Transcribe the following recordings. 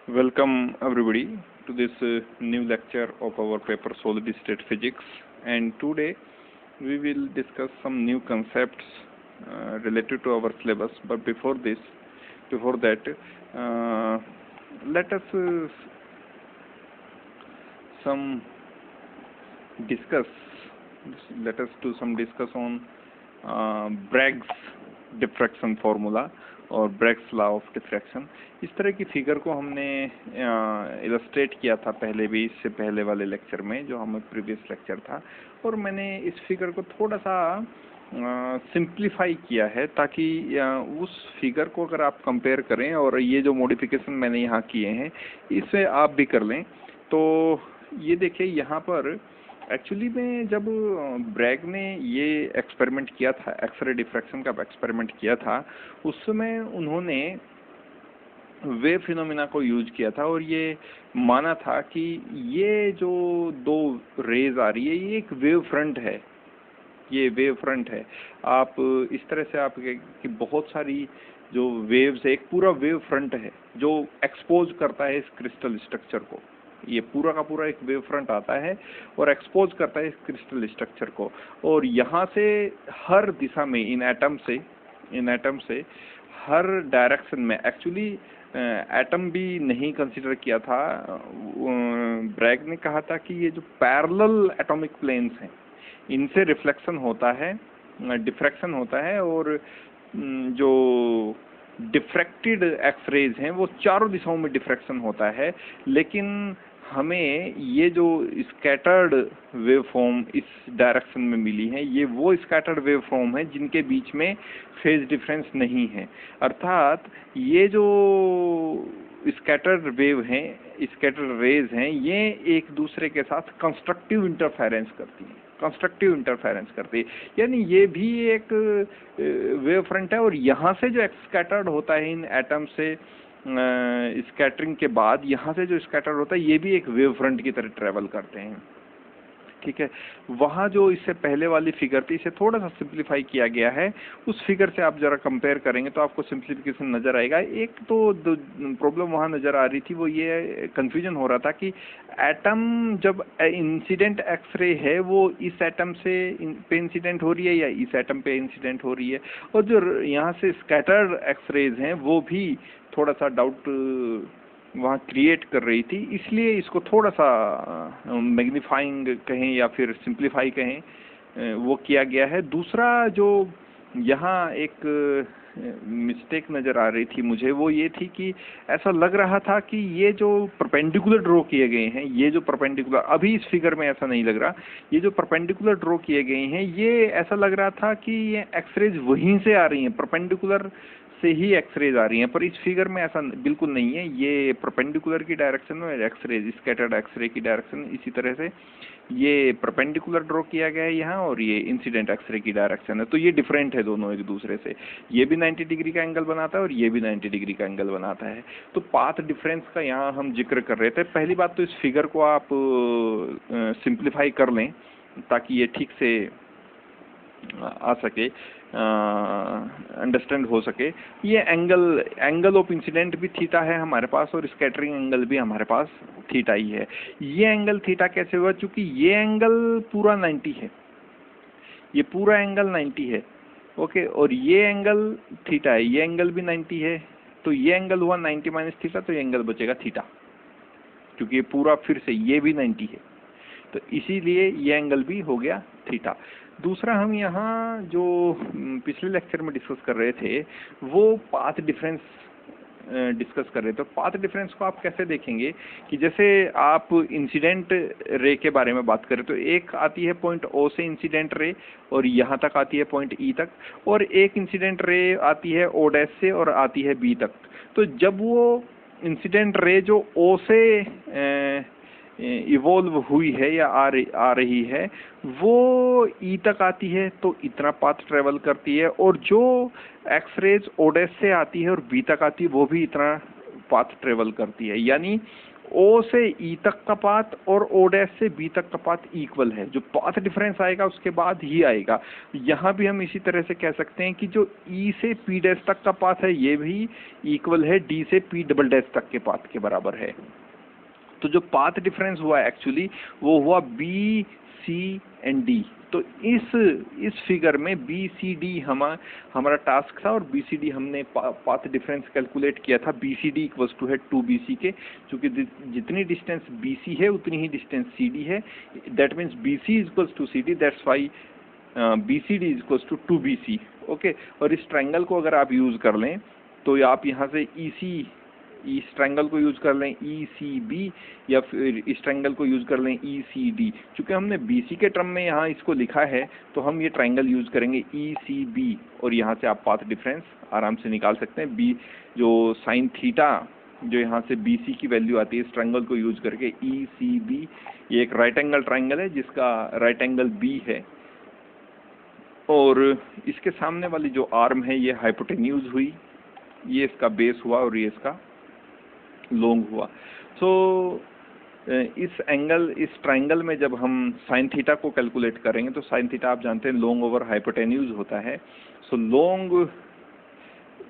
Welcome everybody to this new lecture of our paper Solid State Physics, and today we will discuss some new concepts related to our syllabus. But before that, let us do some discuss on Bragg's diffraction formula और Bragg's law of diffraction. इस तरह की figure को हमने illustrate किया था पहले भी, इससे पहले वाले लेक्चर में जो हमें प्रीवियस लेक्चर था, और मैंने इस फिगर को थोड़ा सा सिंप्लीफाई किया है ताकि उस फिगर को अगर आप कंपेयर करें और ये जो मॉडिफिकेशन मैंने यहाँ किए हैं इसे आप भी कर लें। तो ये देखिए, यहाँ पर एक्चुअली में जब ब्रैग ने ये एक्सपेरिमेंट किया था, एक्सरे डिफ्रैक्शन का एक्सपेरिमेंट किया था, उस समय उन्होंने वेव फिनोमिना को यूज किया था और ये माना था कि ये जो दो रेज आ रही है ये एक वेव फ्रंट है, ये वेव फ्रंट है। आप इस तरह से आप कि बहुत सारी जो वेव्स है, एक पूरा वेव फ्रंट है जो एक्सपोज करता है इस क्रिस्टल स्ट्रक्चर को। ये पूरा का पूरा एक वेव फ्रंट आता है और एक्सपोज करता है इस क्रिस्टल स्ट्रक्चर को, और यहाँ से हर दिशा में इन एटम से हर डायरेक्शन में, एक्चुअली एटम भी नहीं कंसीडर किया था। ब्रैग ने कहा था कि ये जो पैरेलल एटॉमिक प्लेन्स हैं इनसे रिफ्लेक्शन होता है, डिफ्रैक्शन होता है, और जो डिफ्रैक्टेड एक्सरेज हैं वो चारों दिशाओं में डिफ्रैक्शन होता है। लेकिन हमें ये जो स्कैटर्ड वेव फॉर्म इस डायरेक्शन में मिली है, ये वो स्कैटर्ड वेव फॉर्म है जिनके बीच में फेज डिफरेंस नहीं है। अर्थात ये जो स्कैटर्ड वेव हैं, स्कैटर्ड रेज हैं, ये एक दूसरे के साथ कंस्ट्रक्टिव इंटरफेरेंस करती है, यानी ये भी एक वेव फ्रंट है। और यहाँ से जो स्कैटर्ड होता है इन एटम से स्कैटरिंग के बाद, यहाँ से जो स्कैटर्ड होता है ये भी एक वेव फ्रंट की तरह ट्रेवल करते हैं। ठीक है, वहाँ जो इससे पहले वाली फिगर थी इसे थोड़ा सा सिंप्लीफाई किया गया है। उस फिगर से आप जरा कंपेयर करेंगे तो आपको सिंप्लीफिकेशन नजर आएगा। एक तो प्रॉब्लम वहाँ नजर आ रही थी, वो ये कंफ्यूजन हो रहा था कि एटम जब इंसिडेंट एक्सरे है वो इस एटम से पे इंसिडेंट हो रही है या इस एटम पे इंसिडेंट हो रही है, और जो यहाँ से स्कैटर्ड एक्सरेज हैं वो भी थोड़ा सा डाउट वहाँ क्रिएट कर रही थी। इसलिए इसको थोड़ा सा मैग्नीफाइंग कहें या फिर सिंप्लीफाई कहें, वो किया गया है। दूसरा जो यहाँ एक मिस्टेक नज़र आ रही थी मुझे, वो ये थी कि ऐसा लग रहा था कि ये जो परपेंडिकुलर ड्रॉ किए गए हैं, ये जो परपेंडिकुलर, अभी इस फिगर में ऐसा नहीं लग रहा, ये जो परपेंडिकुलर ड्रॉ किए गए हैं ये ऐसा लग रहा था कि ये एक्सरेज वहीं से आ रही हैं, परपेंडिकुलर से ही एक्सरेज आ रही हैं, पर इस फिगर में ऐसा बिल्कुल नहीं है। ये परपेंडिकुलर की डायरेक्शन में एक्सरेज, स्कैटर्ड एक्सरे की डायरेक्शन, इसी तरह से ये परपेंडिकुलर ड्रॉ किया गया है यहाँ, और ये इंसिडेंट एक्सरे की डायरेक्शन है। तो ये डिफरेंट है दोनों एक दूसरे से, ये भी 90 डिग्री का एंगल बनाता है और ये भी 90 डिग्री का एंगल बनाता है। तो पाथ डिफरेंस का यहाँ हम जिक्र कर रहे थे। पहली बात तो इस फिगर को आप सिंप्लीफाई कर लें ताकि ये ठीक से आ सके, अंडरस्टैंड हो सके। ये एंगल ऑफ इंसिडेंट भी थीटा है हमारे पास, और स्कैटरिंग एंगल भी हमारे पास थीटा ही है। ये एंगल थीटा कैसे हुआ? क्योंकि ये एंगल पूरा 90 है, ये पूरा एंगल 90 है, ओके, और ये एंगल थीटा है, ये एंगल भी 90 है। तो ये एंगल हुआ 90 माइनस थीटा, तो ये एंगल बचेगा थीटा, क्योंकि ये पूरा फिर से ये भी 90 है, तो इसीलिए ये एंगल भी हो गया थीटा। दूसरा, हम यहाँ जो पिछले लेक्चर में डिस्कस कर रहे थे वो पाथ डिफरेंस डिस्कस कर रहे थे। तो पाथ डिफरेंस को आप कैसे देखेंगे कि जैसे आप इंसिडेंट रे के बारे में बात करें तो एक आती है पॉइंट ओ से इंसिडेंट रे और यहाँ तक आती है पॉइंट ई तक, और एक इंसिडेंट रे आती है ओ डैश से और आती है बी तक। तो जब वो इंसिडेंट रे जो ओ से इवॉल्व हुई है या आ रही है वो ई तक आती है तो इतना पाथ ट्रेवल करती है, और जो एक्सरेज ओ डैश से आती है और बी तक आती है वो भी इतना पाथ ट्रेवल करती है। यानी ओ से ई तक का पाथ और ओ डैश से बी तक का पाथ इक्वल है, जो पाथ डिफरेंस आएगा उसके बाद ही आएगा। यहाँ भी हम इसी तरह से कह सकते हैं कि जो ई से पी डैश तक का पाथ है ये भी इक्वल है डी से पी डबल डैश तक के पाथ के बराबर है। तो जो पाथ डिफरेंस हुआ एक्चुअली वो हुआ बी सी एंड डी। तो इस फिगर में बी सी डी हमारा टास्क था, और बी सी डी हमने पाथ डिफरेंस कैलकुलेट किया था। B C D equals to है 2BC के, क्योंकि जितनी डिस्टेंस बी सी है उतनी ही डिस्टेंस सी डी है। That means B C is equals to C D, that's why B C D is equals to 2BC। Okay, और इस ट्रायंगल को अगर आप यूज कर लें तो आप यहाँ से इस ट्रायंगल को यूज कर लें ECB, या फिर इस ट्रायंगल को यूज कर लें ECD। चूंकि हमने BC के टर्म में यहाँ इसको लिखा है तो हम ये ट्रायंगल यूज करेंगे ECB, और यहाँ से आप पाथ डिफरेंस आराम से निकाल सकते हैं। बी जो साइन थीटा जो यहाँ से BC की वैल्यू आती है, इस ट्रायंगल को यूज करके ECB, ये एक राइट एंगल ट्रायंगल है जिसका राइट एंगल B है, और इसके सामने वाली जो आर्म है ये हाइपोटेन्यूज हुई, ये इसका बेस हुआ और ये इसका लॉन्ग हुआ। सो इस ट्रायंगल में जब हम साइन थीटा को कैलकुलेट करेंगे तो साइन थीटा आप जानते हैं लॉन्ग ओवर हाइपोटेन्यूज होता है। सो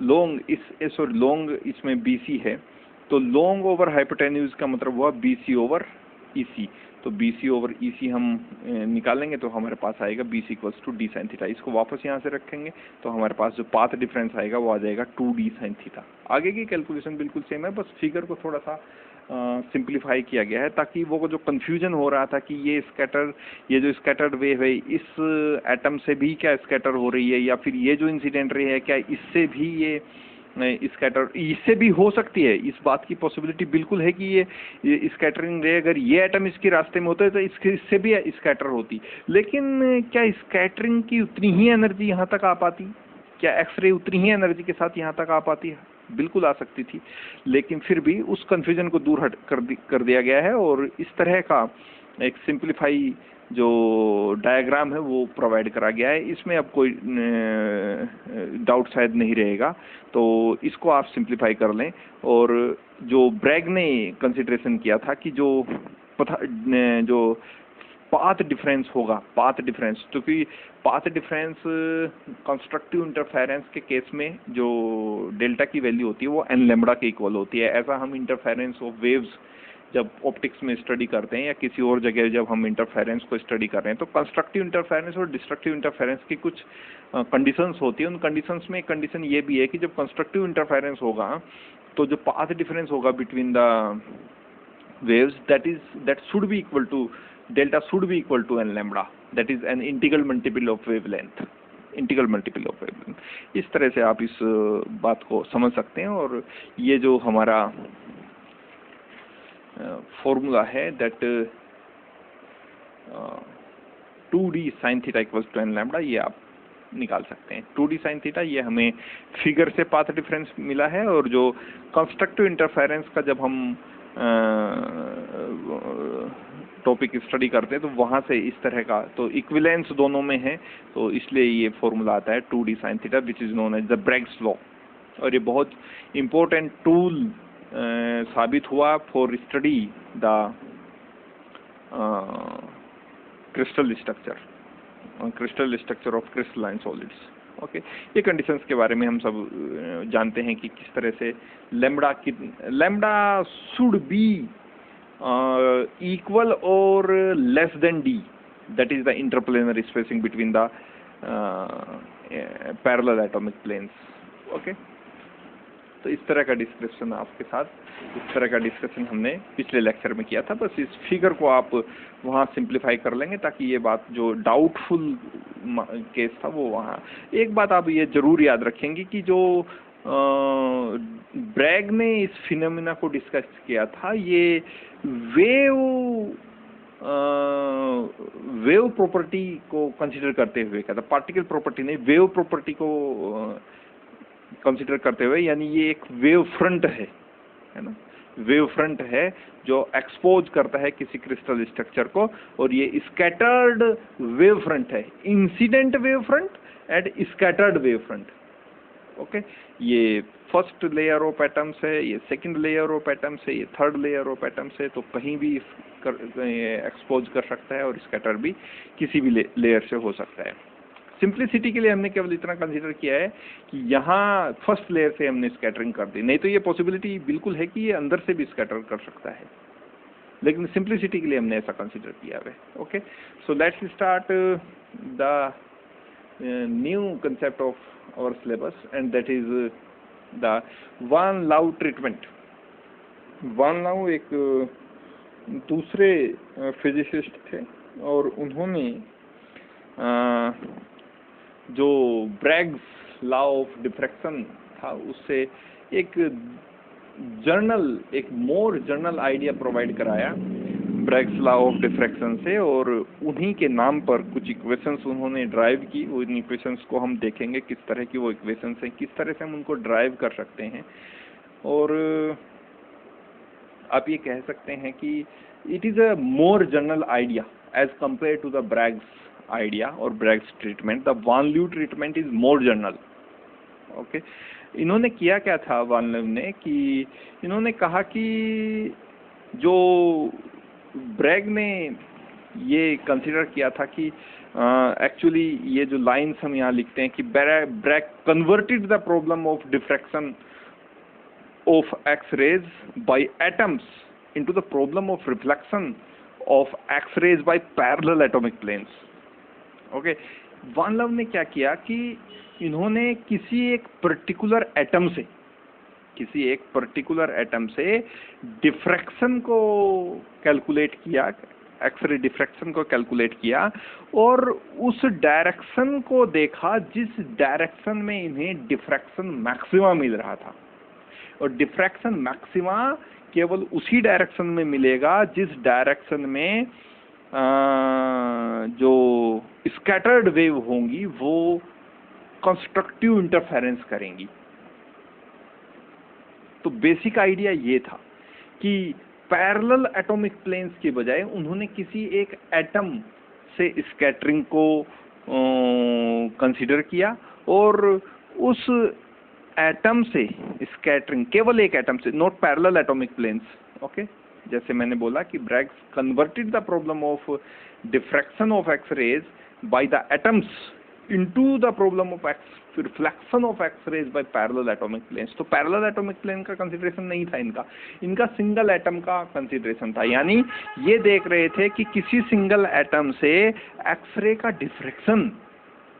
लॉन्ग इसमें BC है, तो लॉन्ग ओवर हाइपोटेन्यूज का मतलब हुआ BC ओवर EC। तो BC ओवर EC हम निकालेंगे तो हमारे पास आएगा BC equals to D sine theta. इसको वापस यहाँ से रखेंगे तो हमारे पास जो पाथ डिफरेंस आएगा वो आ जाएगा 2D साइन थीटा। आगे की कैलकुलेशन बिल्कुल सेम है, बस फिगर को थोड़ा सा सिंप्लीफाई किया गया है ताकि वो जो कंफ्यूजन हो रहा था कि ये जो स्कैटर्ड वेव है इस एटम से भी क्या स्कैटर हो रही है, या फिर ये जो इंसिडेंट रे है क्या इससे भी ये स्कैटर इससे भी हो सकती है, इस बात की पॉसिबिलिटी बिल्कुल है कि ये स्कैटरिंग रे अगर ये एटम इसके रास्ते में होता है तो इससे भी स्कैटर होती। लेकिन क्या स्कैटरिंग की उतनी ही एनर्जी यहाँ तक आ पाती? क्या एक्सरे उतनी ही एनर्जी के साथ यहाँ तक आ पाती है? बिल्कुल आ सकती थी, लेकिन फिर भी उस कंफ्यूजन को दूर हट कर दिया गया है, और इस तरह का एक सिंप्लीफाई जो डायग्राम है वो प्रोवाइड करा गया है। इसमें अब कोई डाउट शायद नहीं रहेगा, तो इसको आप सिंप्लीफाई कर लें। और जो ब्रैग ने कंसिडरेशन किया था कि जो पाथ डिफरेंस होगा, पाथ डिफरेंस, क्योंकि पाथ डिफरेंस कंस्ट्रक्टिव इंटरफेरेंस के केस में जो डेल्टा की वैल्यू होती है वो n लैम्बडा के इक्वल होती है। ऐसा हम इंटरफेरेंस ऑफ वेव्स जब ऑप्टिक्स में स्टडी करते हैं या किसी और जगह जब हम इंटरफेरेंस को स्टडी कर रहे हैं तो कंस्ट्रक्टिव इंटरफेरेंस और डिस्ट्रक्टिव इंटरफेरेंस की कुछ कंडीशंस होती है। उन कंडीशंस में एक कंडीशन ये भी है कि जब कंस्ट्रक्टिव इंटरफेरेंस होगा तो जो पाथ डिफरेंस होगा between the waves that should be equal to delta should be equal to n lambda, that is an integral multiple of wavelength, integral multiple of wavelength. इस तरह से आप इस बात को समझ सकते हैं। और ये जो हमारा फॉर्मूला है that 2D sine theta equals to n lambda, ये आप निकाल सकते हैं। 2D साइन थीटा ये हमें फिगर से पाथ डिफरेंस मिला है, और जो कंस्ट्रक्टिव इंटरफेरेंस का जब हम टॉपिक स्टडी करते हैं तो वहाँ से इस तरह का तो इक्विवेलेंस दोनों में है, तो इसलिए ये फॉर्मूला आता है 2D sine theta which is known as the Bragg's law. और ये बहुत इम्पोर्टेंट टूल साबित हुआ for study the crystal structure of crystalline solids. Okay, ये कंडीशंस के बारे में हम सब जानते हैं कि किस तरह से लैम्बडा शुड बी इक्वल और less than D, that is the interplanar spacing between the parallel atomic planes. Okay, तो इस तरह का डिस्क्रिप्शन आपके साथ, इस तरह का डिस्कशन हमने पिछले लेक्चर में किया था। बस इस फिगर को आप वहाँ सिंप्लीफाई कर लेंगे ताकि ये बात जो डाउटफुल केस था वो वहाँ। एक बात आप ये जरूर याद रखेंगे कि जो ब्रैग ने इस फिनोमेना को डिस्कस किया था ये वेव प्रॉपर्टी को कंसिडर करते हुए क्या था, पार्टिकल प्रॉपर्टी नहीं, वेव प्रॉपर्टी को कंसिडर करते हुए, यानी ये एक वेव फ्रंट है ना, वेव फ्रंट है जो एक्सपोज करता है किसी क्रिस्टल स्ट्रक्चर को, और ये स्कैटर्ड वेव फ्रंट है, incident wave front end scattered wave front. Okay, ये फर्स्ट लेयर ऑफ एटम्स है, ये सेकंड लेयर ऑफ एटम्स है, ये थर्ड लेयर ऑफ एटम्स है, तो कहीं भी एक्सपोज कर सकता है और स्कैटर भी किसी भी लेयर से हो सकता है। सिंप्लिसिटी के लिए हमने केवल इतना कंसीडर किया है कि यहाँ फर्स्ट लेयर से हमने स्कैटरिंग कर दी, नहीं तो ये पॉसिबिलिटी बिल्कुल है कि ये अंदर से भी स्कैटर कर सकता है, लेकिन सिंप्लिसिटी के लिए हमने ऐसा कंसीडर किया है। Okay, so let's start the new concept of our syllabus, and that is the Van Lau treatment. वान लाउ एक दूसरे फिजिसिस्ट थे और उन्होंने जो ब्रैग्स लॉ ऑफ डिफ्रैक्शन था उससे एक मोर जर्नल आइडिया प्रोवाइड कराया ब्रैग्स लॉ ऑफ डिफ्रैक्शन से, और उन्हीं के नाम पर कुछ इक्वेशंस उन्होंने ड्राइव की। वो इन इक्वेशंस को हम देखेंगे किस तरह की वो इक्वेशंस हैं, किस तरह से हम उनको ड्राइव कर सकते हैं। और आप ये कह सकते हैं कि it is a more general idea as compare to the Bragg's idea और Bragg's treatment. The von Laue treatment is more general. Okay, इन्होंने किया क्या था वान ल्यू ने कि इन्होंने कहा कि जो ब्रैग ने ये कंसिडर किया था कि एक्चुअली ये जो लाइंस हम यहाँ लिखते हैं कि Bragg converted the problem of diffraction of X rays by atoms into the problem of reflection of X rays by parallel atomic planes. Okay, von Laue ने क्या किया कि इन्होंने किसी एक पर्टिकुलर एटम से डिफ्रैक्शन को कैलकुलेट किया, एक्सरे डिफ्रैक्शन को कैलकुलेट किया, और उस डायरेक्शन को देखा जिस डायरेक्शन में इन्हें डिफ्रैक्शन मैक्सिमा मिल रहा था। और डिफ्रैक्शन मैक्सिमा केवल उसी डायरेक्शन में मिलेगा जिस डायरेक्शन में जो स्कैटर्ड वेव होंगी वो कंस्ट्रक्टिव इंटरफेरेंस करेंगी। तो बेसिक आइडिया ये था कि पैरेलल एटॉमिक प्लेन्स के बजाय उन्होंने किसी एक एटम से स्कैटरिंग को कंसीडर किया, और उस एटम से स्कैटरिंग केवल एक एटम से, not parallel atomic planes. Okay, जैसे मैंने बोला कि Bragg's converted the problem of diffraction of X rays by the atoms into the problem of reflection of X rays by parallel atomic planes. तो parallel atomic plane का consideration नहीं था इनका single atom का कंसीडरेशन था। यानी ये देख रहे थे कि किसी सिंगल एटम से एक्सरे का डिफ्रैक्शन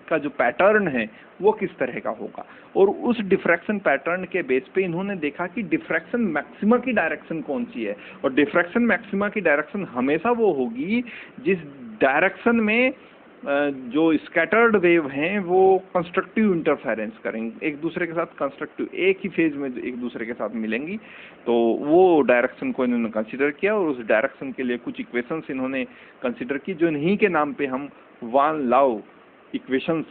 का जो पैटर्न है वो किस तरह का होगा, और उस डिफ्रैक्शन पैटर्न के बेस पे इन्होंने देखा कि डिफ्रैक्शन मैक्सिमा की डायरेक्शन कौन सी है। और डिफ्रैक्शन मैक्सिमा की डायरेक्शन हमेशा वो होगी जिस डायरेक्शन में जो स्कैटर्ड वेव हैं वो कंस्ट्रक्टिव इंटरफेरेंस करेंगे एक दूसरे के साथ, कंस्ट्रक्टिव एक ही फेज में एक दूसरे के साथ मिलेंगी। तो वो डायरेक्शन को इन्होंने कंसीडर किया, और उस डायरेक्शन के लिए कुछ इक्वेशंस इन्होंने कंसीडर की जो इन्हीं के नाम पे हम वान लाउ इक्वेशंस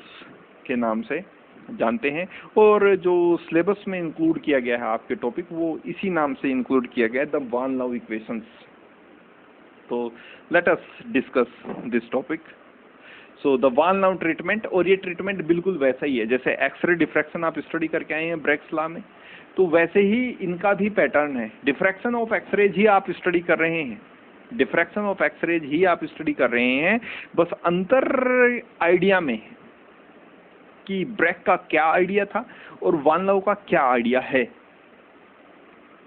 के नाम से जानते हैं। और जो सिलेबस में इंक्लूड किया गया है आपके टॉपिक, वो इसी नाम से इंक्लूड किया गया है, द वान लाउ इक्वेशंस। तो let us discuss this topic. So the one लाउ ट्रीटमेंट, और ये ट्रीटमेंट बिल्कुल वैसा ही है जैसे एक्सरे डिफ्रैक्शन आप स्टडी करके आए हैं ब्रैग्स लॉ में, तो वैसे ही इनका भी पैटर्न है। डिफ्रैक्शन ऑफ एक्सरेज ही आप स्टडी कर रहे हैं, डिफ्रैक्शन ऑफ एक्सरेज ही आप स्टडी कर रहे हैं, बस अंतर आइडिया में है कि ब्रैग का क्या आइडिया था और वान लाउ का क्या आइडिया है।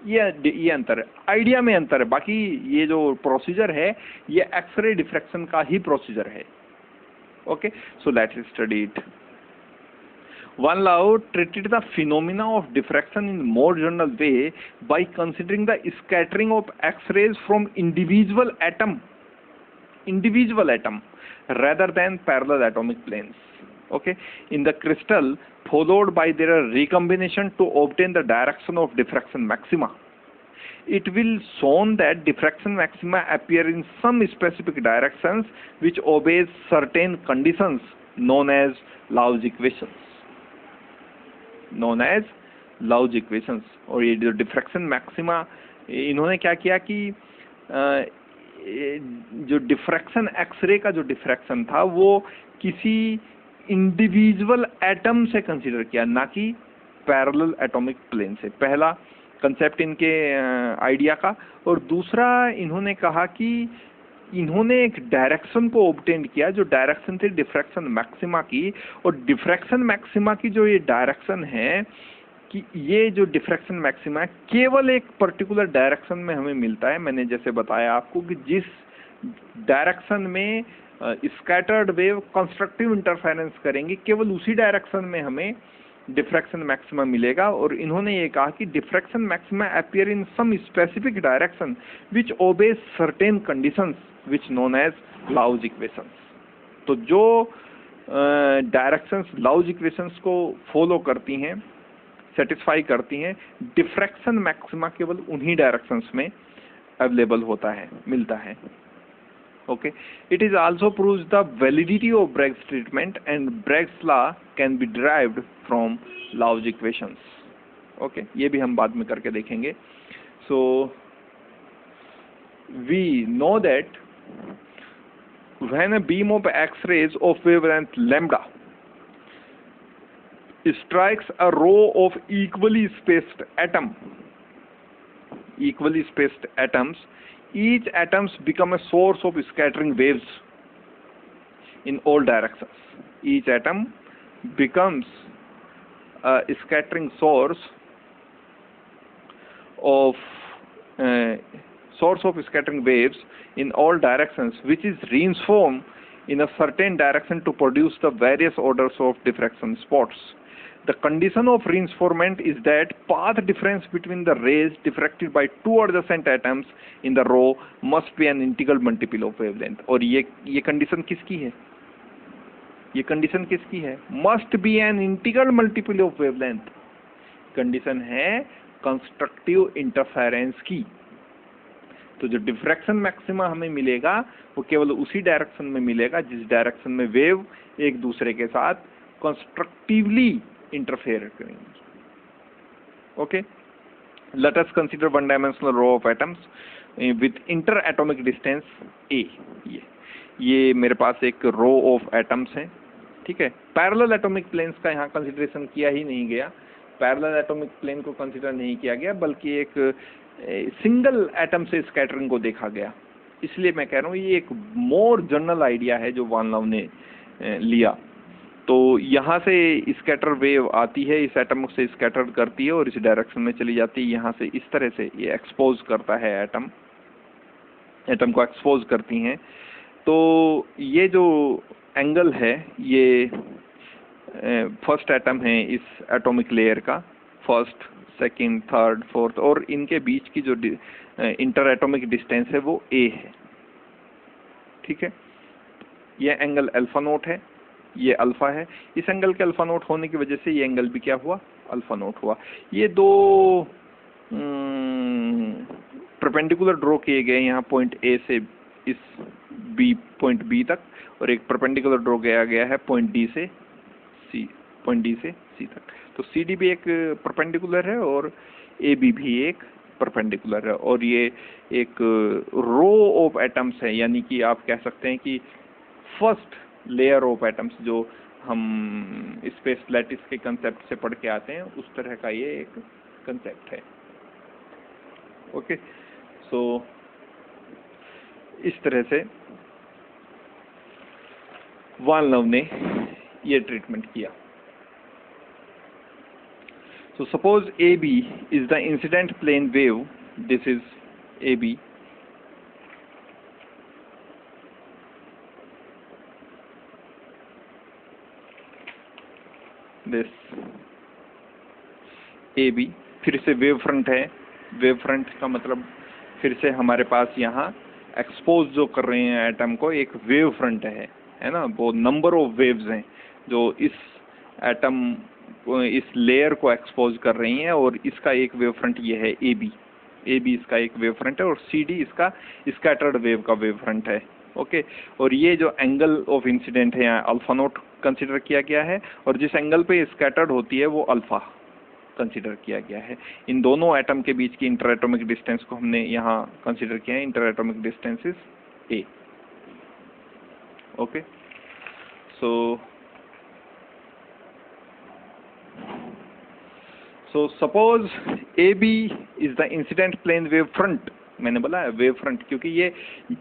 ये अंतर है, आइडिया में अंतर है। बाकी ये जो प्रोसीजर है ये एक्सरे डिफ्रैक्शन का ही प्रोसीजर है। Okay, so let's study it. Van Lau treated the phenomena of diffraction in more general way by considering the scattering of X-rays from individual atom rather than parallel atomic planes. Okay, in the crystal, followed by their recombination to obtain the direction of diffraction maxima. It will shown that diffraction maxima appear in some specific directions which obeys certain conditions known as Lau's equations. और ये जो diffraction maxima, इन्होंने क्या किया कि जो diffraction x ray का जो diffraction था वो किसी इंडिविजुअल एटम से कंसीडर किया, ना कि पैरेलल एटॉमिक प्लेन से। पहला कंसेप्ट इनके आइडिया का, और दूसरा इन्होंने कहा कि इन्होंने एक डायरेक्शन को ऑब्टेन किया जो डायरेक्शन थी डिफ्रैक्शन मैक्सिमा की, और डिफ्रैक्शन मैक्सिमा की जो ये डायरेक्शन है कि ये जो डिफ्रैक्शन मैक्सिमा है केवल एक पर्टिकुलर डायरेक्शन में हमें मिलता है। मैंने जैसे बताया आपको कि जिस डायरेक्शन में स्कैटर्ड वेव कंस्ट्रक्टिव इंटरफेरेंस करेंगे केवल उसी डायरेक्शन में हमें डिफ्रैक्शन मैक्सिमा मिलेगा। और इन्होंने ये कहा कि diffraction maxima appear in some specific direction which obeys certain conditions which known as Laue's equations. तो जो डायरेक्शंस लाउज इक्वेशंस को फॉलो करती हैं, सेटिस्फाई करती हैं, डिफ्रैक्शन मैक्सिमा केवल उन्हीं डायरेक्शंस में अवेलेबल होता है, मिलता है। Okay, it is also proves the validity of Bragg's treatment, and Bragg's law can be derived from Lau's equations. Okay, ये भी हम बाद में करके देखेंगे। So we know that when a beam of X-rays of wavelength lambda strikes a row of equally spaced atoms, each atoms become a source of scattering waves in all directions. Each atom becomes a scattering source of scattering waves in all directions, which is transformed in a certain direction to produce the various orders of diffraction spots. The condition of reinforcement is that path difference between the rays diffracted by two adjacent atoms in the row must be an integral multiple of wavelength. और ये condition किसकी है? ये condition किसकी है? Must be an integral multiple of wavelength। Condition है constructive interference की। तो जो डिफ्रैक्शन मैक्सिमा हमें मिलेगा वो केवल उसी डायरेक्शन में मिलेगा जिस डायरेक्शन में वेव एक दूसरे के साथ कंस्ट्रक्टिवली interfere करेंगी। Okay, let us consider one dimensional row of atoms with interatomic distance a। ये मेरे पास एक रो ऑफ एटम्स हैं, ठीक है। पैरेलल एटॉमिक प्लेन्स का यहाँ कंसिडरेशन किया ही नहीं गया, पैरेलल एटॉमिक प्लेन को कंसिडर नहीं किया गया, बल्कि एक सिंगल एटम से स्कैटरिंग को देखा गया। इसलिए मैं कह रहा हूँ ये एक मोर जनरल आइडिया है जो वान लाउ ने लिया। तो यहाँ से स्कैटर वेव आती है, इस एटम से स्कैटर करती है और इस डायरेक्शन में चली जाती है। यहाँ से इस तरह से ये एक्सपोज करता है, एटम को एक्सपोज करती हैं। तो ये जो एंगल है ये फर्स्ट एटम है इस एटॉमिक लेयर का, फर्स्ट, सेकंड, थर्ड, फोर्थ, और इनके बीच की जो इंटर एटॉमिक डिस्टेंस है वो a है, ठीक है। ये एंगल अल्फा नोट है, ये अल्फा है। इस एंगल के अल्फा नोट होने की वजह से ये एंगल भी क्या हुआ? अल्फा नोट हुआ। ये दो परपेंडिकुलर ड्रॉ किए गए यहाँ पॉइंट ए से इस पॉइंट बी तक, और एक परपेंडिकुलर ड्रॉ किया गया है पॉइंट डी से सी तक। तो सी डी भी एक परपेंडिकुलर है और ए बी भी एक परपेंडिकुलर है, और ये एक रो ऑफ एटम्स है, यानी कि आप कह सकते हैं कि फर्स्ट लेयर ऑफ एटम्स जो हम स्पेस लैटिस के कंसेप्ट से पढ़ के आते हैं उस तरह का ये एक कंसेप्ट है। ओके, सो इस तरह से वान लाउ ने ये ट्रीटमेंट किया। So suppose AB is the incident plane wave, this is AB, this AB, फिर से वेव फ्रंट है। वेव फ्रंट का मतलब फिर से हमारे पास यहाँ एक्सपोज जो कर रहे हैं एटम को एक वेव फ्रंट है ना, वो नंबर ऑफ वेव्स हैं जो इस एटम इस लेयर को एक्सपोज कर रही हैं, और इसका एक वेव फ्रंट ये है AB इसका एक वेव फ्रंट है, और CD इसका स्कैटर्ड वेव का वेव फ्रंट है। ओके, और ये जो एंगल ऑफ इंसिडेंट है यहाँ अल्फा नोट कंसिडर किया गया है, और जिस एंगल पे स्कैटर्ड होती है वो अल्फा कंसिडर किया गया है। इन दोनों एटम के बीच की इंटर एटॉमिक डिस्टेंस को हमने यहाँ कंसिडर किया है, inter atomic distance is A। Okay, so so suppose A B is the incident plane wave front, मैंने बोला है वेव फ्रंट, क्योंकि ये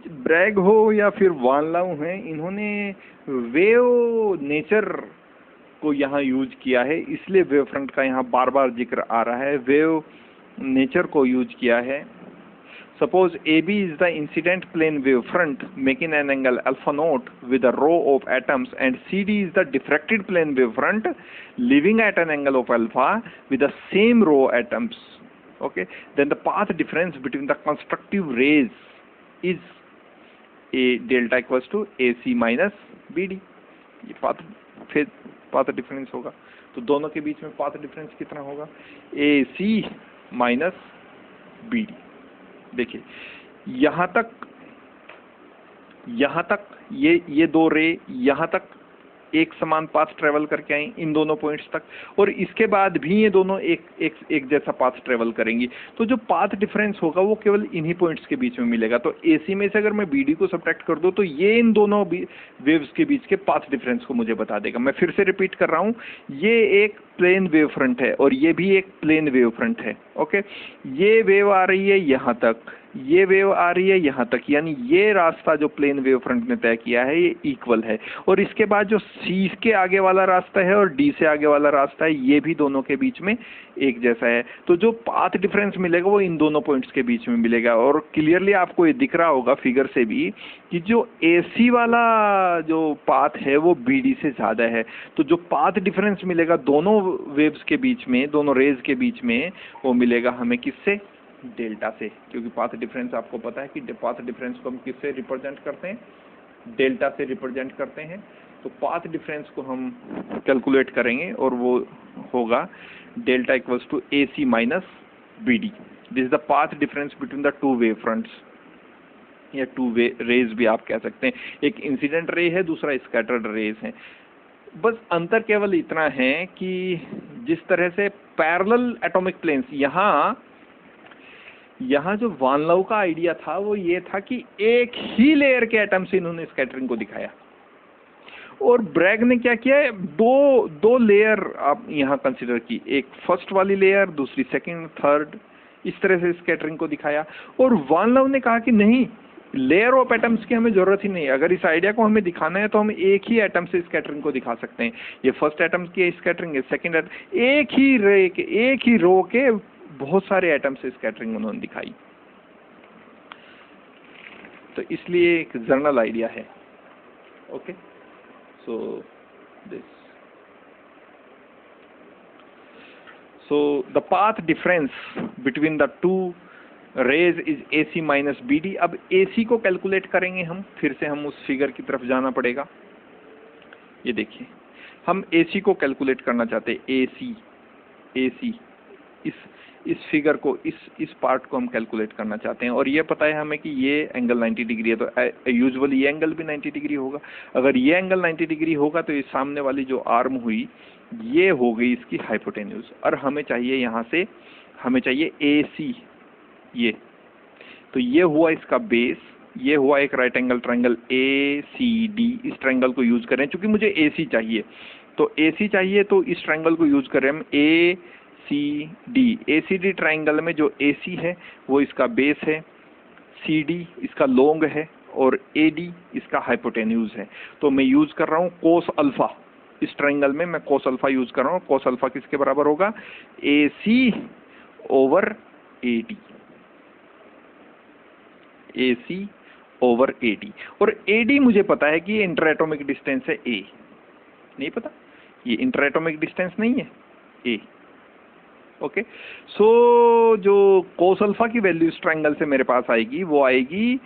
ब्रैग हो या फिर वान लाउ हैं, इन्होंने वेव नेचर को यहाँ यूज किया है, इसलिए वेव फ्रंट का यहाँ बार बार जिक्र आ रहा है, वेव नेचर को यूज किया है। Suppose AB is the incident plane wavefront making an angle alpha naught with a row of atoms, and CD is the diffracted plane wavefront living at an angle of alpha with the same row atoms. Okay, then the path difference between the constructive rays is a delta equals to AC minus BD. ये path difference होगा, तो दोनों के बीच में path difference कितना होगा? AC minus BD। देखिए यहाँ तक ये दो रे यहाँ तक एक समान पाथ ट्रेवल करके आई इन दोनों पॉइंट्स तक, और इसके बाद भी ये दोनों एक जैसा पाथ ट्रेवल करेंगी, तो जो पाथ डिफरेंस होगा वो केवल इन्हीं पॉइंट्स के बीच में मिलेगा। तो एसी में से अगर मैं बीडी को सब्ट्रैक्ट कर दूं तो ये इन दोनों वेव्स के बीच के पाथ डिफरेंस को मुझे बता देगा। मैं फिर से रिपीट कर रहा हूँ, ये एक प्लेन वेव फ्रंट है और ये भी एक प्लेन वेव फ्रंट है। ओके, ये वेव आ रही है यहाँ तक, ये वेव आ रही है यहाँ तक, यानी ये रास्ता जो प्लेन वेव फ्रंट ने तय किया है ये इक्वल है, और इसके बाद जो सी के आगे वाला रास्ता है और डी से आगे वाला रास्ता है ये भी दोनों के बीच में एक जैसा है। तो जो पाथ डिफरेंस मिलेगा वो इन दोनों पॉइंट्स के बीच में मिलेगा, और क्लियरली आपको ये दिख रहा होगा फिगर से भी कि जो एसी वाला जो पाथ है वो बीडी से ज़्यादा है। तो जो पाथ डिफरेंस मिलेगा दोनों वेव्स के बीच में, दोनों रेज के बीच में, वो मिलेगा हमें किससे? डेल्टा से, क्योंकि पाथ डिफरेंस आपको पता है कि पाथ डिफरेंस को हम किससे रिप्रेजेंट करते हैं? डेल्टा से रिप्रेजेंट करते हैं। तो पाथ डिफरेंस को हम कैलकुलेट करेंगे और वो होगा delta equals to A C minus B D. This is the path difference between the two wave fronts, या टू वे रेज भी आप कह सकते हैं। एक इंसिडेंट रे है, दूसरा स्कैटर्ड रेज है। बस अंतर केवल इतना है कि जिस तरह से पैरेलल एटॉमिक प्लेन्स, यहाँ जो वान लाउ का आइडिया था वो ये था कि एक ही लेयर के एटम से इन्होंने स्कैटरिंग को दिखाया, और ब्रैग ने क्या किया है, दो लेयर आप यहाँ कंसिडर की, एक फर्स्ट वाली लेयर, दूसरी सेकंड, थर्ड, इस तरह से स्कैटरिंग को दिखाया। और वान लाउ ने कहा कि नहीं, लेयर ऑफ एटम्स की हमें जरूरत ही नहीं, अगर इस आइडिया को हमें दिखाना है तो हम एक ही एटम से स्कैटरिंग को दिखा सकते हैं। ये फर्स्ट एटम की स्कैटरिंग है, सेकंड एटम, एक ही रो के बहुत सारे एटम से स्कैटरिंग उन्होंने दिखाई। तो इसलिए एक जनरल आइडिया है। Okay, so the path difference between the two rays is AC minus BD। अब AC को कैलकुलेट करेंगे हम, फिर से हम उस फिगर की तरफ जाना पड़ेगा। ये देखिए, हम AC को कैलकुलेट करना चाहते हैं, AC इस फिगर को, इस पार्ट को हम कैलकुलेट करना चाहते हैं, और ये पता है हमें कि ये एंगल 90 डिग्री है, तो यूजुअली ये एंगल भी 90 डिग्री होगा। अगर ये एंगल 90 डिग्री होगा तो इस सामने वाली जो आर्म हुई ये हो गई इसकी हाइपोटेन्यूज, और हमें चाहिए यहाँ से, हमें चाहिए AC, ये तो ये हुआ इसका बेस, ये हुआ एक राइट एंगल ट्रायंगल ACD। इस ट्रायंगल को यूज करें, क्योंकि मुझे AC चाहिए, तो AC चाहिए तो इस ट्रायंगल को यूज करें हम ACD ट्रायंगल में जो AC है वो इसका बेस है, CD इसका लॉन्ग है, और AD इसका हाइपोटेन्यूज है। तो मैं यूज कर रहा हूँ कोस अल्फा, इस ट्रायंगल में मैं कोस अल्फा यूज कर रहा हूँ। कोस अल्फा किसके बराबर होगा? AC over AD, AC over AD। और AD मुझे पता है कि ये इंटर एटॉमिक डिस्टेंस है A, नहीं पता, ये इंटर एटॉमिक डिस्टेंस नहीं है A। ओके, सो जो कोस अल्फा की वैल्यू इस ट्रायंगल से मेरे पास आएगी वो आएगी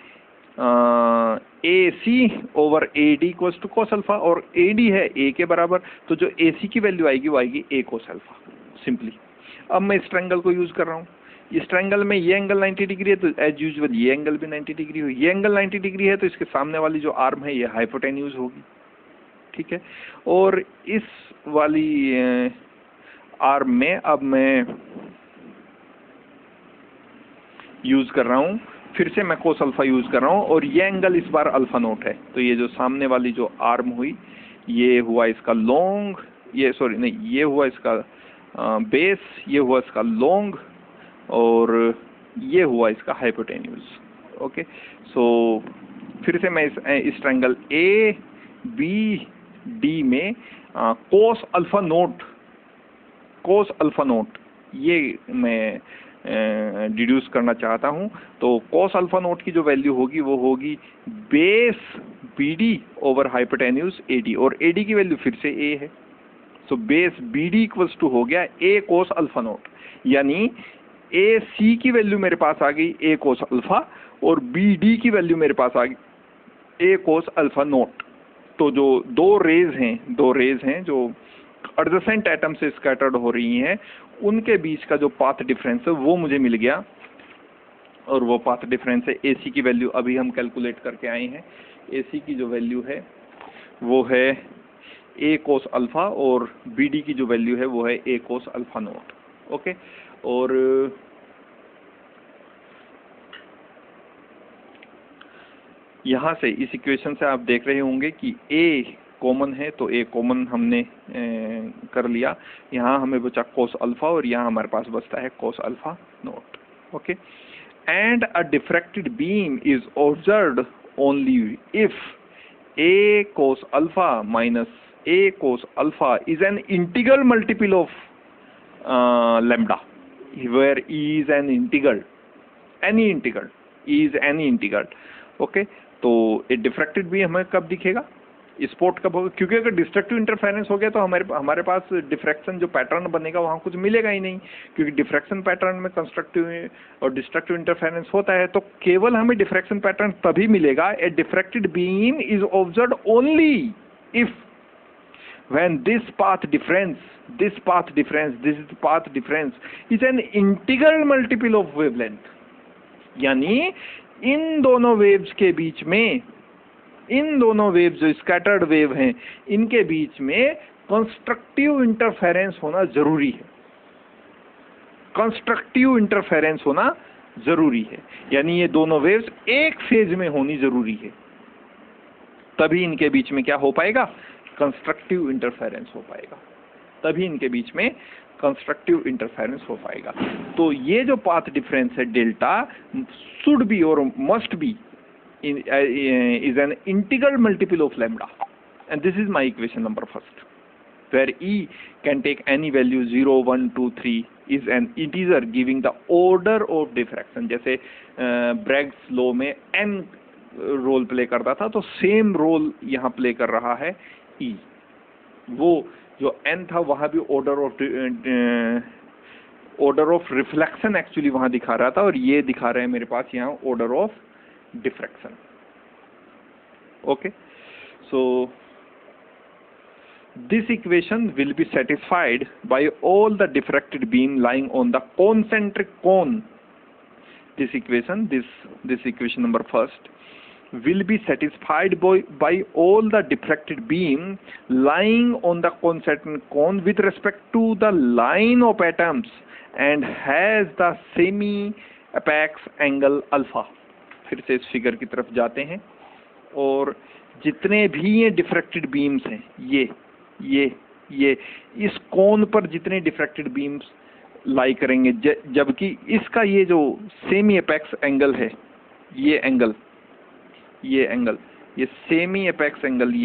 AC over AD equals to cos alpha, और AD है A के बराबर, तो जो AC की वैल्यू आएगी वो आएगी A कोस अल्फा, सिंपली। अब मैं इस ट्रायंगल को यूज कर रहा हूँ, इस ट्रायंगल में ये एंगल 90 डिग्री है, तो एज यूजुअल ये एंगल भी 90 डिग्री हुई। ये एंगल 90 डिग्री है तो इसके सामने वाली जो आर्म है ये हाइपोटेन्यूज होगी, ठीक है। और इस वाली आर्म में अब मैं यूज कर रहा हूँ, फिर से मैं कोस अल्फा यूज कर रहा हूँ, और ये एंगल इस बार अल्फा नोट है। तो ये जो सामने वाली जो आर्म हुई ये हुआ इसका लॉन्ग, ये सॉरी नहीं, ये हुआ इसका बेस, ये हुआ इसका लॉन्ग, और ये हुआ इसका हाइपोटेन्यूज। ओके, सो फिर से मैं इस ट्रायंगल ए बी डी में कोस अल्फा नोट ये मैं डिड्यूस करना चाहता हूँ। तो कोस अल्फा नोट की जो वैल्यू होगी वो होगी base B D over hypotenuse A D, और ए डी की वैल्यू फिर से ए है। So base B D equals to हो गया ए कोस अल्फा नोट, यानी ए सी की वैल्यू मेरे पास आ गई ए कोस अल्फा, और बी डी की वैल्यू मेरे पास आ गई ए कोस अल्फा नोट। तो जो दो रेज हैं जो एडजेसेंट एटम से स्कैटर्ड हो रही हैं, उनके बीच का जो पाथ डिफरेंस है वो मुझे मिल गया, और वो पाथ डिफरेंस है ए सी की वैल्यू अभी हम कैलकुलेट करके आए हैं। ए सी की जो वैल्यू है वो है ए कोस अल्फा, और बी डी की जो वैल्यू है वो है ए कोस अल्फा नोट। ओके, और यहाँ से इस इक्वेशन से आप देख रहे होंगे कि ए कॉमन है, तो ए कॉमन हमने कर लिया। यहाँ हमें बचा कोस अल्फा, और यहाँ हमारे पास बचता है cos alpha naught. Okay, and a diffracted beam is observed only if A cos alpha minus A cos alpha is an integral multiple of lambda, where e is an integral, any integral. Okay, तो A diffracted भी हमें कब दिखेगा, spot कब होगा, क्योंकि अगर destructive interference हो गया तो हमारे पास डिफ्रैक्शन जो पैटर्न बनेगा वहाँ कुछ मिलेगा ही नहीं, क्योंकि डिफ्रैक्शन पैटर्न में कंस्ट्रक्टिव और डिस्ट्रक्टिव इंटरफेरेंस होता है। तो केवल हमें डिफ्रैक्शन पैटर्न तभी मिलेगा, a diffracted beam is observed only if when this path difference is an integral multiple of wavelength, यानी इन दोनों वेव्स के बीच में, इन दोनों वेव्स जो स्कैटर्ड वेव हैं इनके बीच में कंस्ट्रक्टिव इंटरफेरेंस होना जरूरी है, कंस्ट्रक्टिव इंटरफेरेंस होना जरूरी है, यानी ये दोनों वेव्स एक फेज में होनी जरूरी है, तभी इनके बीच में क्या हो पाएगा, कंस्ट्रक्टिव इंटरफेरेंस हो पाएगा, तभी इनके बीच में कंस्ट्रक्टिव इंटरफेरेंस हो पाएगा। तो ये जो पाथ डिफरेंस है डेल्टा शुड बी और must be is an integral multiple of lambda, and this is my equation number first, where E can take any value 0, 1, 2, 3 is an integer giving the order of diffraction। जैसे Bragg's law में n role play करता था, तो same role यहाँ play कर रहा है E। वो जो n था वहाँ भी ऑर्डर ऑफ रिफ्लेक्शन एक्चुअली वहाँ दिखा रहा था, और ये दिखा रहे हैं मेरे पास यहाँ order of diffraction। Okay, so this equation will be satisfied by all the diffracted beam lying on the concentric cone। This equation number first will be satisfied by all the diffracted beam lying on the concentric cone with respect to the line of atoms and has the semi apex angle alpha। फिर से इस figure की तरफ जाते हैं, और जितने भी ये डिफ्रैक्टेड बीम्स हैं, ये इस कोन पर जितने डिफ्रैक्टेड बीम्स लाई करेंगे, जबकि इसका ये जो सेमी एपेक्स एंगल है, ये सेमी एपेक्स एंगल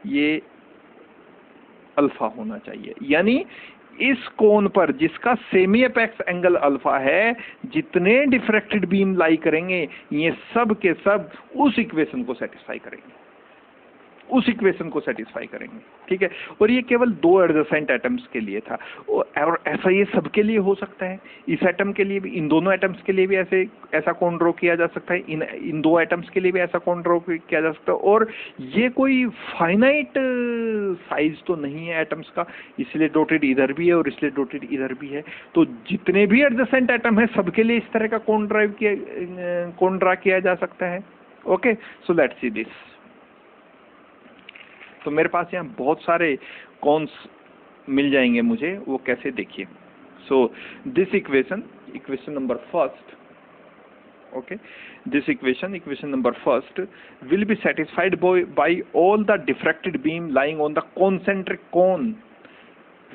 ये अल्फा होना चाहिए, यानी इस कोन पर जिसका सेमी एपेक्स एंगल अल्फा है, जितने डिफ्रैक्टेड बीम लाई करेंगे ये सब के सब उस इक्वेशन को सेटिस्फाई करेंगे, ठीक है। और ये केवल दो एडजेसेंट एटम्स के लिए था, और ऐसा ये सबके लिए हो सकता है, इस एटम के लिए भी, इन दोनों एटम्स के लिए भी ऐसा कोन ड्रॉ किया जा सकता है, इन दो एटम्स के लिए भी ऐसा कोन ड्रॉ किया जा सकता है। और ये कोई फाइनाइट साइज तो नहीं है एटम्स का, इसलिए डॉटेड इधर भी है और इसलिए डॉटेड इधर भी है। तो जितने भी एडजेसेंट एटम है सबके लिए इस तरह का कोन ड्रा किया जा सकता है। Okay, so let's see this. तो मेरे पास यहाँ बहुत सारे कॉन्स मिल जाएंगे मुझे, वो कैसे देखिए। So this equation number first, okay, this equation number first will be satisfied by all the diffracted beam lying on the concentric cone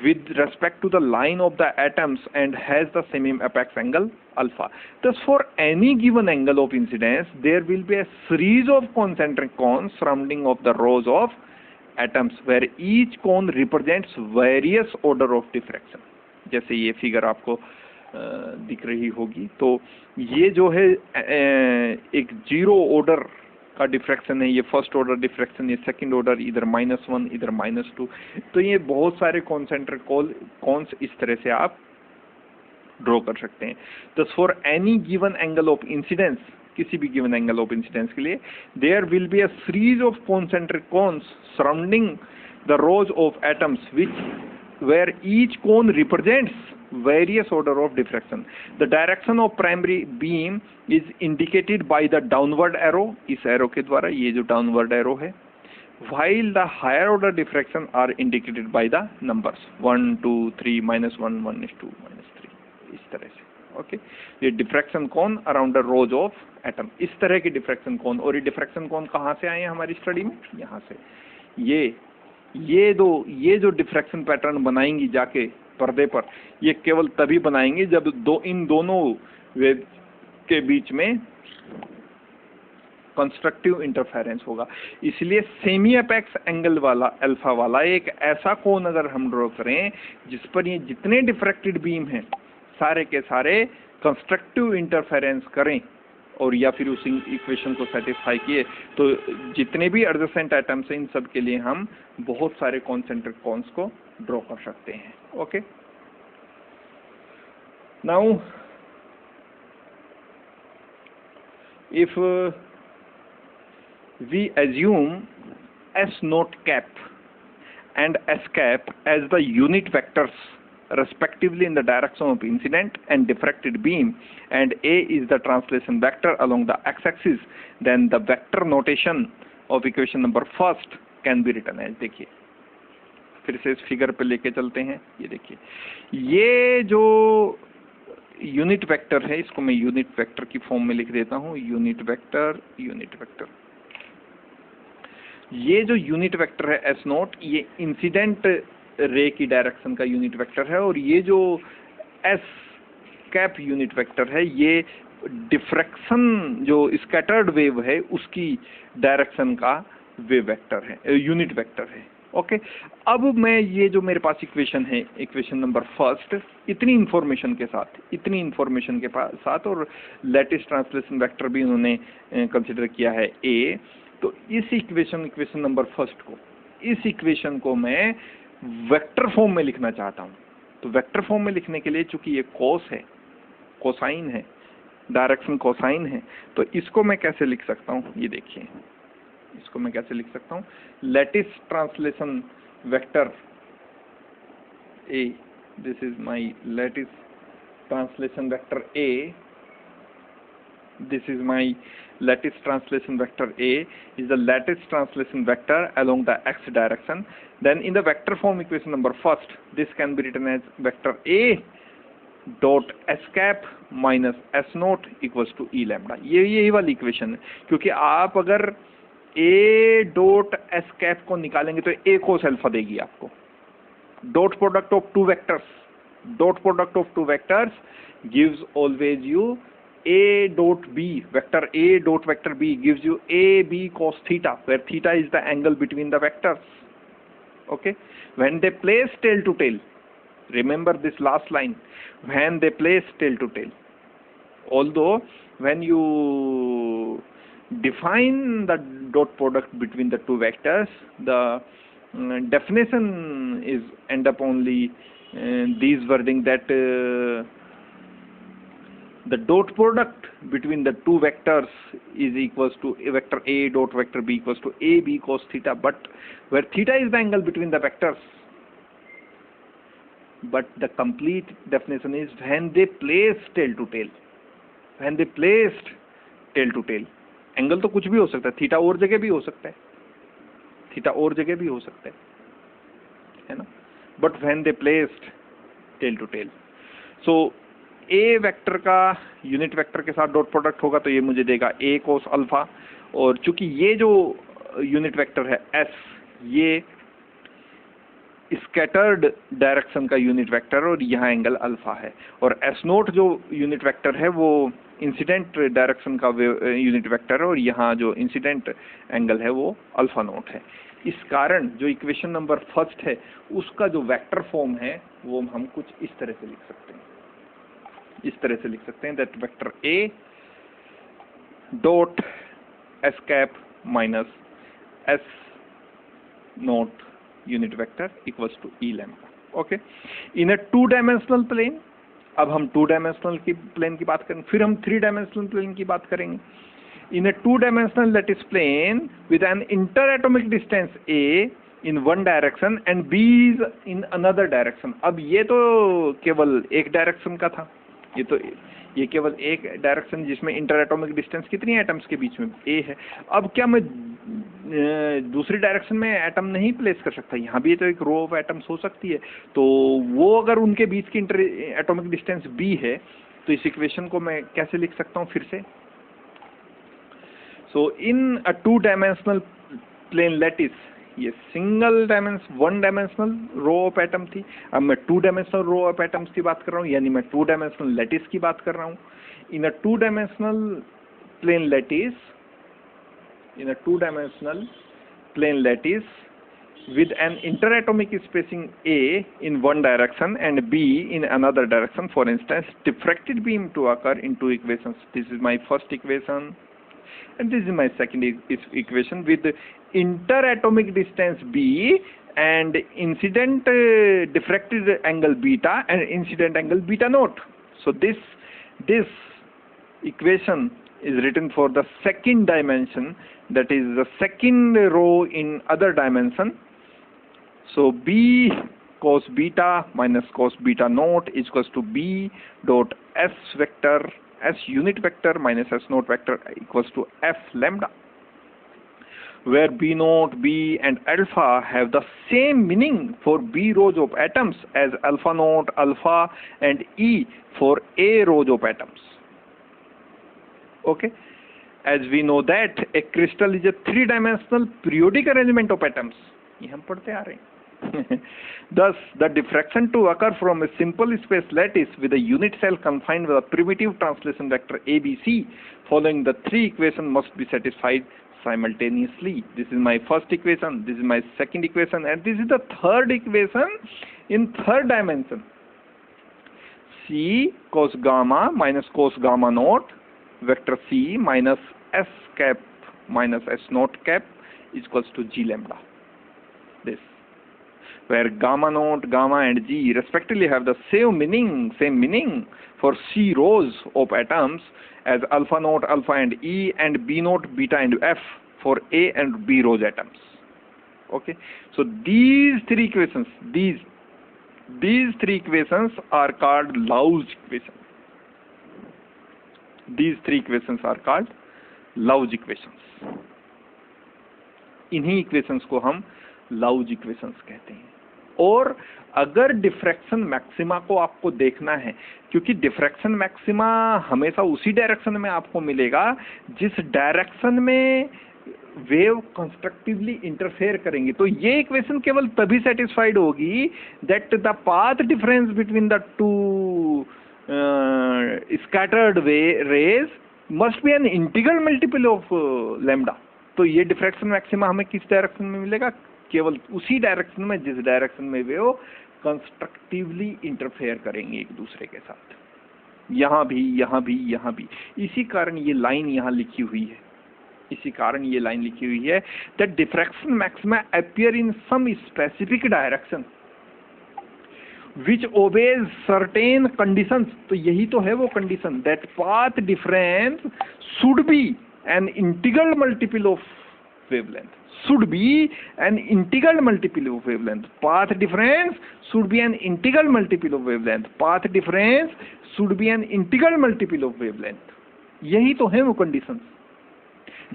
with respect to the line of the atoms and has the same apex angle alpha. Thus, for any given angle of incidence, there will be a series of concentric cones surrounding of the rows of atoms, where each cone represents various order of diffraction. जैसे ये figure आपको दिख रही होगी, तो ये जो है एक जीरो ऑर्डर का डिफ्रैक्शन है, ये फर्स्ट ऑर्डर डिफ्रैक्शन, ये सेकंड ऑर्डर, इधर -1 इधर -2, तो ये बहुत सारे कॉन्सेंट्रिक कॉन्स इस तरह से आप ड्रॉ कर सकते हैं. तो for any given angle of incidence, किसी भी गिवन एंगल ऑफ इंसिडेंस के लिए, there will be a series of concentric cones surrounding the rows of atoms which where each cone represents various order of diffraction. The direction of primary beam is indicated by the downward arrow, इस arrow के द्वारा, ये जो downward arrow है, while the higher order diffraction are indicated by the numbers 1 2 3 -1 -2 -3, इस तरह से. Okay, ये diffraction cone around the rows of atom, इस तरह के डिफ्रैक्शन कोन. और ये डिफ्रैक्शन कोन कहाँ से आए हैं हमारी स्टडी में? यहाँ से. ये जो डिफ्रैक्शन पैटर्न बनाएंगी जाके पर्दे पर, ये केवल तभी बनाएंगे जब इन दोनों वेव के बीच में कंस्ट्रक्टिव इंटरफेरेंस होगा. इसलिए सेमी एपेक्स एंगल वाला अल्फा वाला एक ऐसा कोन अगर हम ड्रॉ करें जिस पर ये जितने डिफ्रैक्टेड बीम हैं सारे के सारे कंस्ट्रक्टिव इंटरफेरेंस करें, और या फिर उस इक्वेशन को सेटिस्फाई किए, तो जितने भी एडजेसेंट एटम्स हैं इन सब के लिए हम बहुत सारे कॉन्सेंट्रिक कॉन्स को ड्रॉ कर सकते हैं. Okay, now if we assume S naught cap and S cap as the unit vectors respectively in the direction of incident and diffracted beam, and A is the translation vector along the x-axis, then the vector notation of equation number first can be written as, देखिए फिर से इस figure पे लेके चलते हैं. ये देखिए, ये जो यूनिट वेक्टर है इसको मैं यूनिट वेक्टर की फॉर्म में लिख देता हूँ. Unit vector. ये जो यूनिट वेक्टर है S नोट, ये इंसिडेंट रे की डायरेक्शन का यूनिट वेक्टर है, और ये जो S कैप यूनिट वेक्टर है ये डिफ्रैक्शन जो स्कैटर्ड वेव है उसकी डायरेक्शन का वेव वेक्टर है, यूनिट वेक्टर है. ओके, अब मैं ये जो मेरे पास इक्वेशन है, इक्वेशन नंबर फर्स्ट, इतनी इंफॉर्मेशन के साथ और लेटिस ट्रांसलेशन वेक्टर भी उन्होंने कंसिडर किया है A, तो इस इक्वेशन नंबर फर्स्ट को, इस इक्वेशन को मैं वेक्टर फॉर्म में लिखना चाहता हूँ. तो वेक्टर फॉर्म में लिखने के लिए चूंकि ये कोस है, कोसाइन है, डायरेक्शन कोसाइन है, तो इसको मैं कैसे लिख सकता हूँ? ये देखिए, इसको मैं कैसे लिख सकता हूँ? Lattice translation vector A, this is my lattice translation vector A, this is my lattice translation vector A is the lattice translation vector along the x direction. Then in the vector form equation number first, this can be written as vector A dot S cap minus S naught equals to E lambda. यही वाली equation है, क्योंकि आप अगर A dot S cap को निकालेंगे तो A cos alpha देगी आपको. Dot product of two vectors gives always you A dot B, vector A dot vector B gives you AB cos theta, where theta is the angle between the vectors. Okay, when they place tail to tail, remember this last line, when they place tail to tail, although when you define the dot product between the two vectors, the definition is end up only these wording that the dot product between the two vectors is equals to vector A dot vector B equals to AB cos theta, but where theta is the angle between the vectors, but the complete definition is when they place tail to tail. When they placed tail to tail, angle तो कुछ भी हो सकता है, theta और जगह भी हो सकता है, थीटा और जगह भी हो सकता है ना, but when they placed tail to tail. So A vector का यूनिट वेक्टर के साथ डॉट प्रोडक्ट होगा तो ये मुझे देगा A cos अल्फा, और चूंकि ये जो यूनिट वेक्टर है S, ये स्कैटर्ड डायरेक्शन का यूनिट वेक्टर और यहाँ एंगल अल्फा है, और एस नोट जो यूनिट वेक्टर है वो इंसिडेंट डायरेक्शन का यूनिट वेक्टर है, और यहाँ जो इंसिडेंट एंगल है वो अल्फा नोट है। इस कारण जो इक्वेशन नंबर फर्स्ट है उसका जो वेक्टर फॉर्म है वो हम कुछ इस तरह से लिख सकते हैं, इस तरह से लिख सकते हैं that vector A dot S cap minus S naught unit vector equals to e lambda. Okay, in a 2 dimensional plane. अब हम 2 डायमेंशनल की प्लेन की बात करेंगे, फिर हम 3 डायमेंशनल प्लेन की बात करेंगे। In a 2 dimensional lattice plane with an inter atomic distance A in one direction and B is in another direction. अब ये तो केवल एक डायरेक्शन का था, ये केवल एक डायरेक्शन जिसमें इंटर एटॉमिक डिस्टेंस कितनी एटम्स के बीच में ए है। अब क्या मैं दूसरी डायरेक्शन में एटम नहीं प्लेस कर सकता? यहाँ भी तो एक रो ऑफ एटम्स हो सकती है, तो वो अगर उनके बीच की इंटर एटॉमिक डिस्टेंस बी है तो इस इक्वेशन को मैं कैसे लिख सकता हूँ फिर से? So in a 2 dimensional plane lattice, ये one dimensional row of atom थी, अब मैं 2 डायमेंशनल रो ऑफ एटम्स की बात कर रहा हूँ, यानी मैं 2 डायमेंशनल लैटिस की बात कर रहा हूँ। In a 2 dimensional plane lattice, in a 2-dimensional plane lattice with an interatomic spacing A in one direction and B in another direction. For instance, diffracted beam to occur in 2 equations. This is my first equation and this is my second equation with interatomic distance B and incident diffracted angle beta and incident angle beta naught. So this equation is written for the second dimension, that is the second row in other dimension. So B cos beta minus cos beta naught is equals to B dot S vector, S unit vector minus S naught vector equals to F lambda, where B naught, B and alpha have the same meaning for B rows of atoms as alpha naught, alpha and E for A rows of atoms. Okay, as we know that a crystal is a 3-dimensional periodic arrangement of atoms. ये हम पढ़ते आ रहे हैं। Thus, the diffraction to occur from a simple space lattice with a unit cell confined with a primitive translation vector ABC following the 3 equations must be satisfied simultaneously. This is my first equation, this is my second equation, and this is the third equation in 3rd dimension. C cos gamma minus cos gamma naught vector C minus S cap minus S naught cap is equals to G lambda. This, where gamma naught, gamma and G respectively have the same meaning for C rows of atoms as alpha naught, alpha and E, and B naught, beta and F for A and B rows atoms. Okay, so these 3 equations, these 3 equations are called Law's equations. These 3 equations are called Law's equations. इन्हीं equations को हम Law's equations कहते हैं। और अगर diffraction maxima को आपको देखना है, क्योंकि डिफ्रैक्शन मैक्सिमा हमेशा उसी डायरेक्शन में आपको मिलेगा जिस डायरेक्शन में वेव कंस्ट्रक्टिवली इंटरफेयर करेंगे, तो ये इक्वेशन केवल तभी सेटिस्फाइड होगी that the path difference between the 2 scattered rays must be an integral multiple of lambda. तो ये डिफ्रैक्शन मैक्सिमा हमें किस डायरेक्शन में मिलेगा? केवल उसी डायरेक्शन में जिस डायरेक्शन में वेव कंस्ट्रक्टिवली इंटरफेयर करेंगे एक दूसरे के साथ। यहाँ भी, यहाँ भी, यहाँ भी। इसी कारण ये लाइन यहाँ लिखी हुई है, इसी कारण ये लाइन लिखी हुई है that diffraction maxima appear in some specific direction which obeys certain conditions. तो यही तो है वो condition, that path difference should be an integral multiple of wavelength. Should be an integral multiple of wavelength. Path difference should be an integral multiple of wavelength. Path difference should be an integral multiple of wavelength. यही तो है वो condition.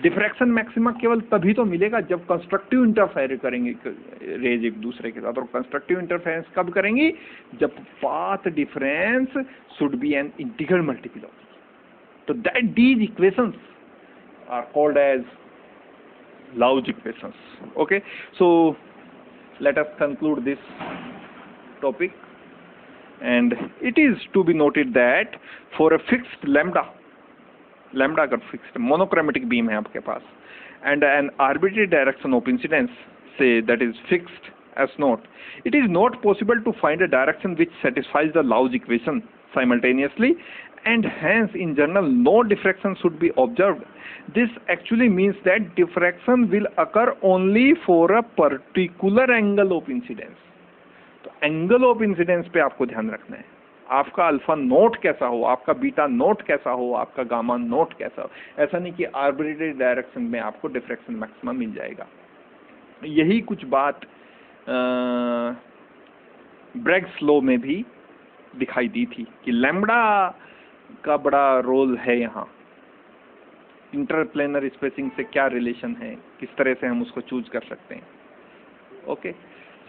Diffraction maxima केवल तभी तो मिलेगा जब constructive interfere करेंगे रेज एक दूसरे के साथ, और कंस्ट्रक्टिव इंटरफेरेंस कब करेंगी? जब path difference should be an integral multiple of. तो that these equations are called as Law's equations. Okay, so let us conclude this topic. And it is to be noted that for a fixed lambda अगर fixed monochromatic beam है आपके पास and an arbitrary direction of incidence, say that is fixed as naught, it is not possible to find a direction which satisfies the Lau's equation simultaneously, and hence in general no diffraction should be observed. This actually means that diffraction will occur only for a particular angle of incidence. तो angle of incidence पे आपको ध्यान रखना है, आपका alpha note कैसा हो, आपका बीटा नोट कैसा हो, आपका गामा नोट कैसा हो। ऐसा नहीं कि आर्बिट्रेरी डायरेक्शन में आपको डिफ्रैक्शन मैक्सिमम मिल जाएगा। यही कुछ बात ब्रैग्स लॉ में भी दिखाई दी थी कि लैम्बडा का बड़ा रोल है यहाँ, इंटरप्लेनर स्पेसिंग से क्या रिलेशन है, किस तरह से हम उसको चूज कर सकते हैं। ओके,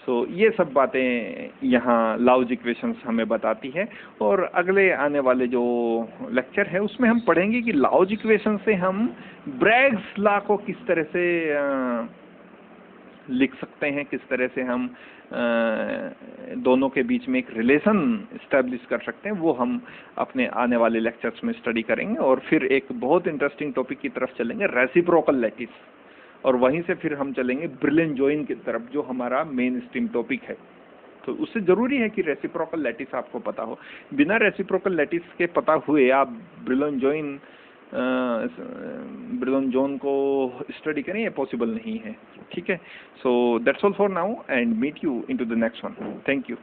सो ये सब बातें यहाँ लाउज इक्वेशंस हमें बताती है। और अगले आने वाले जो लेक्चर है उसमें हम पढ़ेंगे कि लाउज इक्वेशन से हम ब्रैग्स लॉ को किस तरह से लिख सकते हैं, किस तरह से हम दोनों के बीच में एक रिलेशन इस्टेब्लिश कर सकते हैं, वो हम अपने आने वाले लेक्चर्स में स्टडी करेंगे। और फिर एक बहुत इंटरेस्टिंग टॉपिक की तरफ चलेंगे, रेसिप्रोकल लैटिस, और वहीं से फिर हम चलेंगे ब्रिलॉन-जॉइन की तरफ, जो हमारा मेन स्ट्रीम टॉपिक है। तो उससे ज़रूरी है कि रेसिप्रोकल लैटिस आपको पता हो। बिना रेसिप्रोकल लैटिस के पता हुए आप ब्रिलॉन-जॉइन को स्टडी करें, ये पॉसिबल नहीं है। ठीक है, so that's all for now and meet you into the next one. Thank you.